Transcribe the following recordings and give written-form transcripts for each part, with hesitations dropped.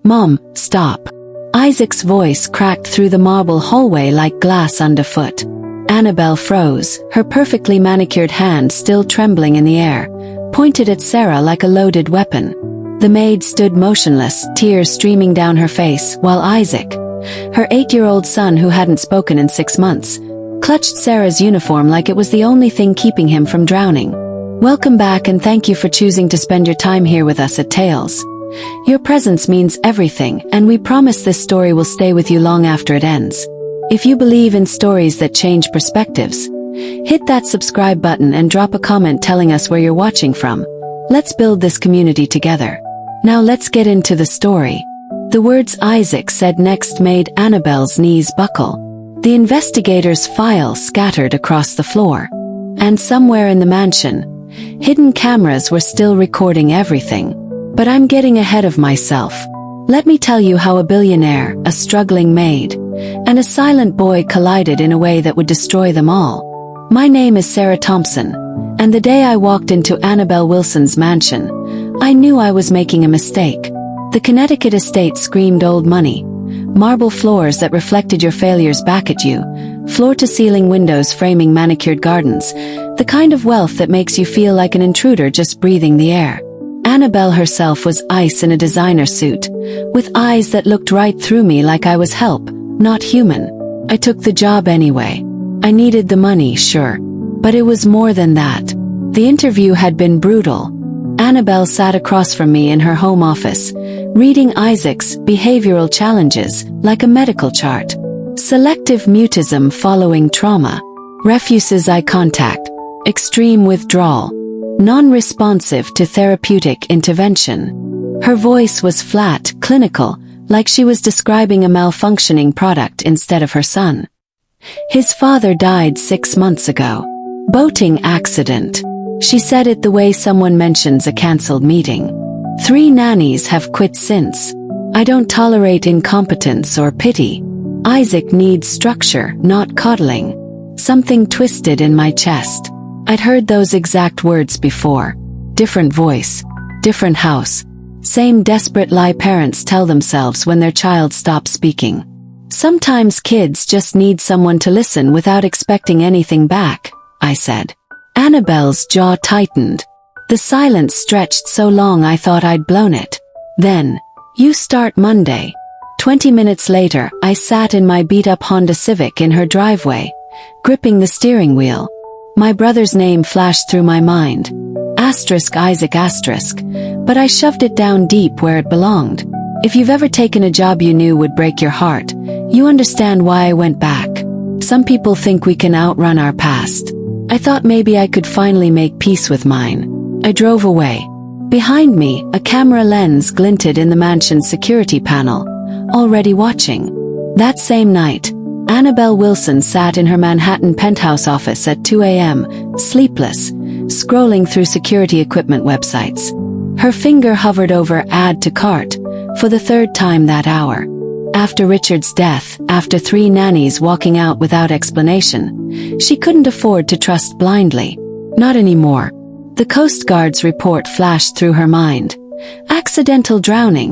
"Mom, stop." Isaac's voice cracked through the marble hallway like glass underfoot. Annabelle froze, her perfectly manicured hand still trembling in the air, pointed at Sarah like a loaded weapon. The maid stood motionless, tears streaming down her face, while Isaac, her 8-year-old son who hadn't spoken in 6 months, clutched Sarah's uniform like it was the only thing keeping him from drowning. "Welcome back and thank you for choosing to spend your time here with us at Tales. Your presence means everything, and we promise this story will stay with you long after it ends. If you believe in stories that change perspectives, hit that subscribe button and drop a comment telling us where you're watching from. Let's build this community together. Now let's get into the story." The words Isaac said next made Annabelle's knees buckle. The investigator's file scattered across the floor. And somewhere in the mansion, hidden cameras were still recording everything. But I'm getting ahead of myself. Let me tell you how a billionaire, a struggling maid, and a silent boy collided in a way that would destroy them all. My name is Sarah Thompson, and the day I walked into Annabelle Wilson's mansion, I knew I was making a mistake. The Connecticut estate screamed old money. Marble floors that reflected your failures back at you, floor-to-ceiling windows framing manicured gardens, the kind of wealth that makes you feel like an intruder just breathing the air. Annabelle herself was ice in a designer suit, with eyes that looked right through me like I was help, not human. I took the job anyway. I needed the money, sure. But it was more than that. The interview had been brutal. Annabelle sat across from me in her home office, reading Isaac's behavioral challenges like a medical chart. Selective mutism following trauma. Refuses eye contact. Extreme withdrawal. Non-responsive to therapeutic intervention. Her voice was flat, clinical, like she was describing a malfunctioning product instead of her son. His father died 6 months ago. Boating accident. She said it the way someone mentions a cancelled meeting. 3 nannies have quit since. I don't tolerate incompetence or pity. Isaac needs structure, not coddling. Something twisted in my chest. I'd heard those exact words before. Different voice. Different house. Same desperate lie parents tell themselves when their child stops speaking. Sometimes kids just need someone to listen without expecting anything back, I said. Annabelle's jaw tightened. The silence stretched so long I thought I'd blown it. Then, "You start Monday." 20 minutes later, I sat in my beat-up Honda Civic in her driveway, gripping the steering wheel. My brother's name flashed through my mind. Isaac asterisk, but I shoved it down deep where it belonged. If you've ever taken a job you knew would break your heart, you understand why I went back. Some people think we can outrun our past. I thought maybe I could finally make peace with mine. I drove away. Behind me, a camera lens glinted in the mansion's security panel, already watching. That same night, Annabelle Wilson sat in her Manhattan penthouse office at 2 a.m., sleepless, scrolling through security equipment websites. Her finger hovered over Add to Cart for the 3rd time that hour. After Richard's death, after 3 nannies walking out without explanation, she couldn't afford to trust blindly. Not anymore. The Coast Guard's report flashed through her mind. Accidental drowning.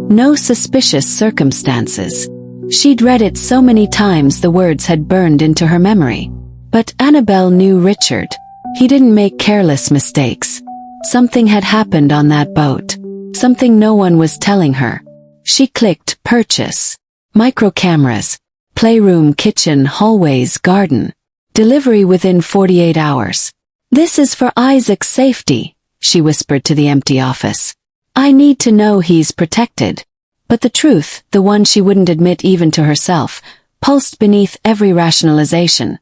No suspicious circumstances. She'd read it so many times the words had burned into her memory. But Annabelle knew Richard. He didn't make careless mistakes. Something had happened on that boat. Something no one was telling her. She clicked purchase. Micro cameras. Playroom, kitchen, hallways, garden. Delivery within 48 hours. "This is for Isaac's safety," she whispered to the empty office. "I need to know he's protected." But the truth, the one she wouldn't admit even to herself, pulsed beneath every rationalization.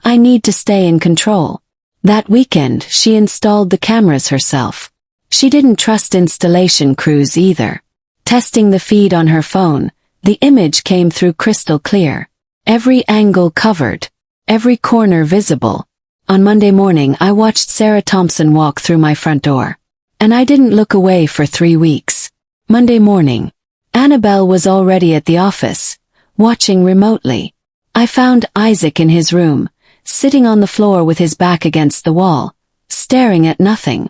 I need to stay in control. That weekend, she installed the cameras herself. She didn't trust installation crews either. Testing the feed on her phone, the image came through crystal clear. Every angle covered. Every corner visible. On Monday morning, I watched Sarah Thompson walk through my front door. And I didn't look away for 3 weeks. Monday morning. Annabelle was already at the office, watching remotely. I found Isaac in his room, sitting on the floor with his back against the wall, staring at nothing.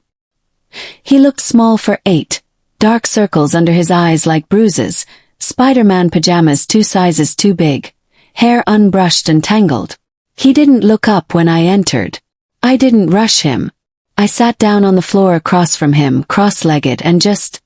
He looked small for 8, dark circles under his eyes like bruises, Spider-Man pajamas 2 sizes too big, hair unbrushed and tangled. He didn't look up when I entered. I didn't rush him. I sat down on the floor across from him, cross-legged, and just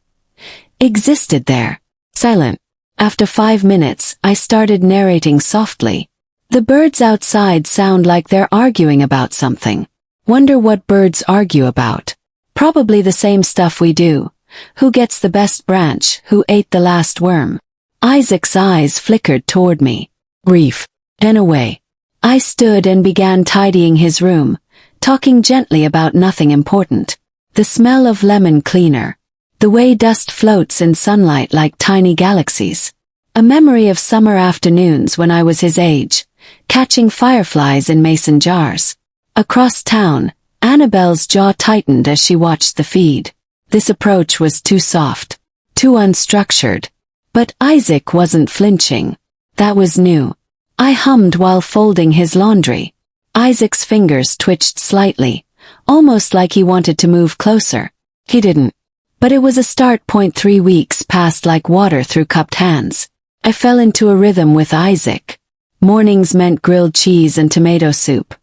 existed there, silent. After 5 minutes, I started narrating softly. The birds outside sound like they're arguing about something. Wonder what birds argue about. Probably the same stuff we do. Who gets the best branch, who ate the last worm. Isaac's eyes flickered toward me. Brief. Then away. I stood and began tidying his room, talking gently about nothing important. The smell of lemon cleaner. The way dust floats in sunlight like tiny galaxies. A memory of summer afternoons when I was his age, catching fireflies in mason jars. Across town, Annabelle's jaw tightened as she watched the feed. This approach was too soft, too unstructured. But Isaac wasn't flinching. That was new. I hummed while folding his laundry. Isaac's fingers twitched slightly, almost like he wanted to move closer. He didn't. But it was a start. 3 weeks passed like water through cupped hands. I fell into a rhythm with Isaac. Mornings meant grilled cheese and tomato soup.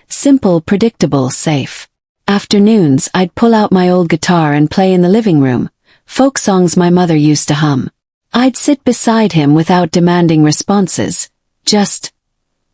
Simple, predictable, safe. Afternoons, I'd pull out my old guitar and play in the living room, folk songs my mother used to hum. I'd sit beside him without demanding responses, just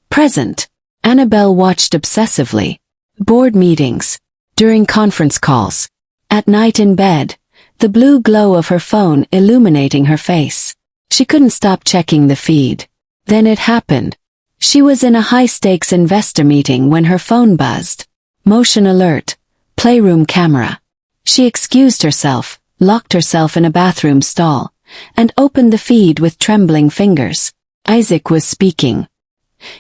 present. Annabelle watched obsessively. Board meetings, during conference calls, at night in bed, the blue glow of her phone illuminating her face. She couldn't stop checking the feed. Then it happened. She was in a high-stakes investor meeting when her phone buzzed. Motion alert. Playroom camera. She excused herself, locked herself in a bathroom stall, and opened the feed with trembling fingers. Isaac was speaking.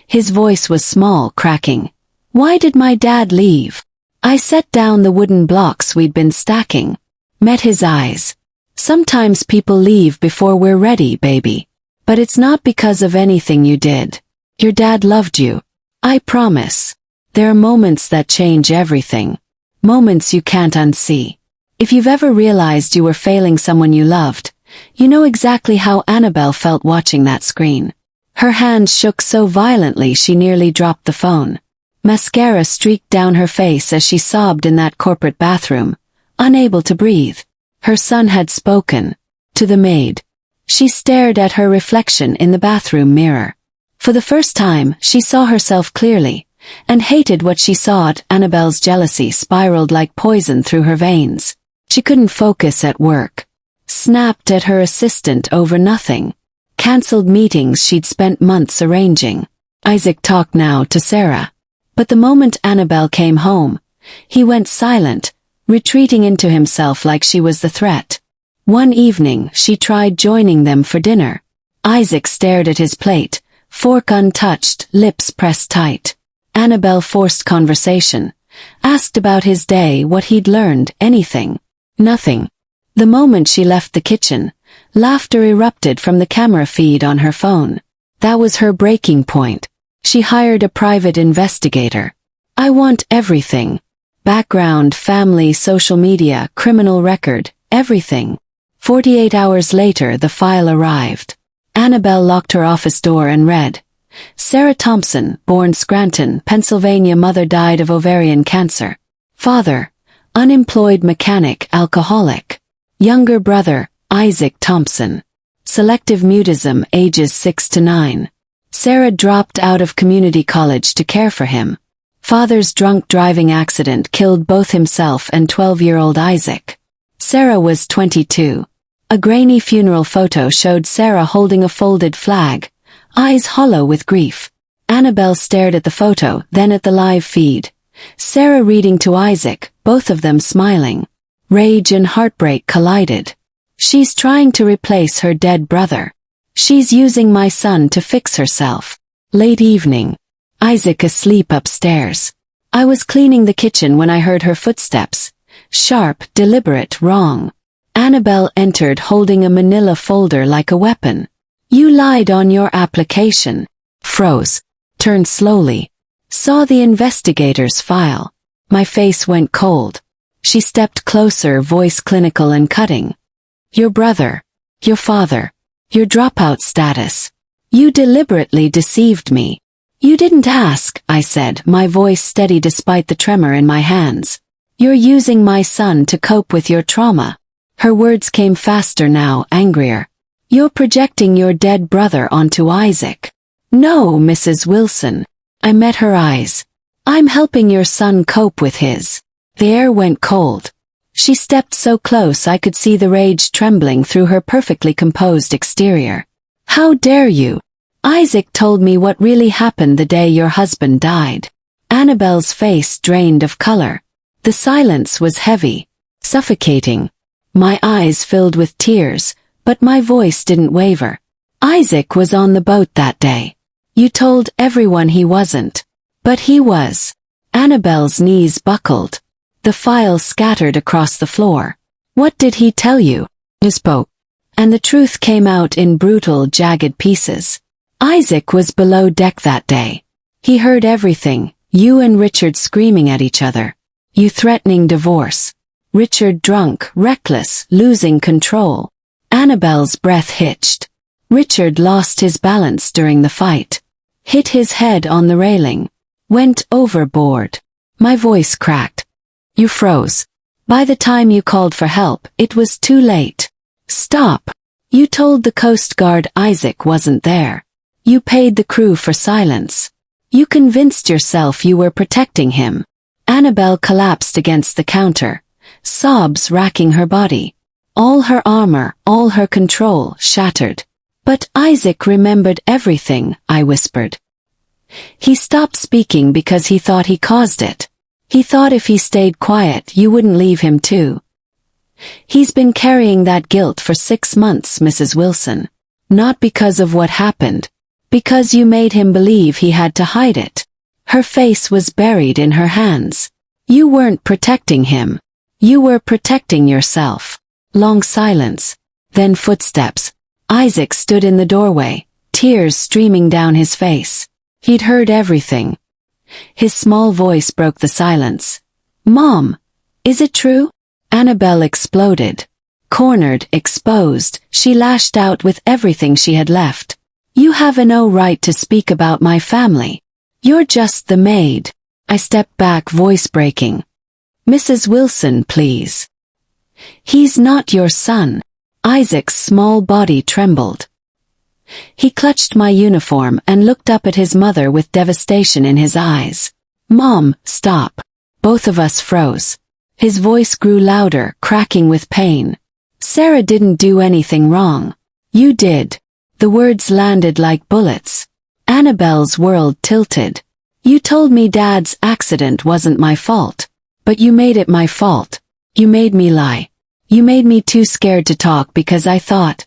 His voice was small, cracking. "Why did my dad leave?" I set down the wooden blocks we'd been stacking. Met his eyes. "Sometimes people leave before we're ready, baby. But it's not because of anything you did. Your dad loved you. I promise. There are moments that change everything. Moments you can't unsee. If you've ever realized you were failing someone you loved, you know exactly how Annabelle felt watching that screen. Her hand shook so violently she nearly dropped the phone. Mascara streaked down her face as she sobbed in that corporate bathroom, unable to breathe. Her son had spoken. To the maid. She stared at her reflection in the bathroom mirror. For the first time, she saw herself clearly, and hated what she saw. Annabelle's jealousy spiraled like poison through her veins. She couldn't focus at work. Snapped at her assistant over nothing. Cancelled meetings she'd spent months arranging. Isaac talked now to Sarah. But the moment Annabelle came home, he went silent, retreating into himself like she was the threat. One evening, she tried joining them for dinner. Isaac stared at his plate, fork untouched, lips pressed tight. Annabelle forced conversation. Asked about his day, what he'd learned, anything. Nothing. The moment she left the kitchen, laughter erupted from the camera feed on her phone. That was her breaking point. She hired a private investigator. "I want everything. Background, family, social media, criminal record, everything." 48 hours later the file arrived. Annabelle locked her office door and read. Sarah Thompson, born Scranton, Pennsylvania, mother died of ovarian cancer. Father, unemployed mechanic, alcoholic. Younger brother, Isaac Thompson. Selective mutism, ages 6 to 9. Sarah dropped out of community college to care for him. Father's drunk driving accident killed both himself and 12-year-old Isaac. Sarah was 22. A grainy funeral photo showed Sarah holding a folded flag, eyes hollow with grief. Annabelle stared at the photo, then at the live feed. Sarah reading to Isaac, both of them smiling. Rage and heartbreak collided. "She's trying to replace her dead brother. She's using my son to fix herself." Late evening. Isaac asleep upstairs. I was cleaning the kitchen when I heard her footsteps. Sharp, deliberate, wrong. Annabelle entered holding a manila folder like a weapon. "You lied on your application." Froze. Turned slowly. Saw the investigator's file. My face went cold. She stepped closer, voice clinical and cutting. Your brother. Your father. Your dropout status. You deliberately deceived me. You didn't ask, I said, my voice steady despite the tremor in my hands. You're using my son to cope with your trauma. Her words came faster now, angrier. You're projecting your dead brother onto Isaac. No, Mrs. Wilson. I met her eyes. I'm helping your son cope with his. The air went cold. She stepped so close I could see the rage trembling through her perfectly composed exterior. How dare you? Isaac told me what really happened the day your husband died. Annabelle's face drained of color. The silence was heavy, suffocating. My eyes filled with tears, but my voice didn't waver. Isaac was on the boat that day. You told everyone he wasn't. But he was. Annabelle's knees buckled. The files scattered across the floor. What did he tell you? You spoke. And the truth came out in brutal, jagged pieces. Isaac was below deck that day. He heard everything, you and Richard screaming at each other. You threatening divorce. Richard drunk, reckless, losing control. Annabelle's breath hitched. Richard lost his balance during the fight. Hit his head on the railing. Went overboard. My voice cracked. You froze. By the time you called for help, it was too late. Stop. You told the Coast Guard Isaac wasn't there. You paid the crew for silence. You convinced yourself you were protecting him. Annabelle collapsed against the counter, sobs racking her body. All her armor, all her control, shattered. But Isaac remembered everything, I whispered. He stopped speaking because he thought he caused it. He thought if he stayed quiet, you wouldn't leave him too. He's been carrying that guilt for 6 months, Mrs. Wilson. Not because of what happened. Because you made him believe he had to hide it. Her face was buried in her hands. You weren't protecting him. You were protecting yourself. Long silence. Then footsteps. Isaac stood in the doorway, tears streaming down his face. He'd heard everything. His small voice broke the silence. Mom, is it true? Annabelle exploded. Cornered, exposed, she lashed out with everything she had left. You have no right to speak about my family. You're just the maid. I stepped back, voice breaking. Mrs. Wilson, please. He's not your son. Isaac's small body trembled. He clutched my uniform and looked up at his mother with devastation in his eyes. Mom, stop. Both of us froze. His voice grew louder, cracking with pain. Sarah didn't do anything wrong. You did. The words landed like bullets. Annabelle's world tilted. You told me Dad's accident wasn't my fault. But you made it my fault. You made me lie. You made me too scared to talk because I thought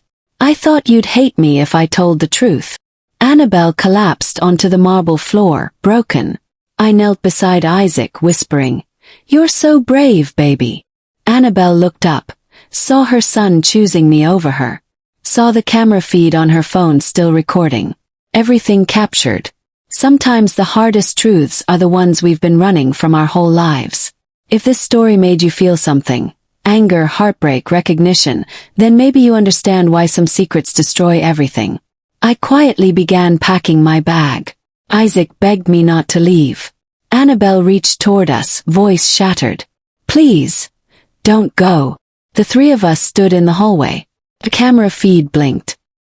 you'd hate me if I told the truth. Annabelle collapsed onto the marble floor, broken. I knelt beside Isaac, whispering, You're so brave, baby. Annabelle looked up, saw her son choosing me over her, saw the camera feed on her phone still recording. Everything captured. Sometimes the hardest truths are the ones we've been running from our whole lives. If this story made you feel something, anger, heartbreak, recognition, then maybe you understand why some secrets destroy everything. I quietly began packing my bag. Isaac begged me not to leave. Annabelle reached toward us, voice shattered. Please, don't go. The three of us stood in the hallway. The camera feed blinked.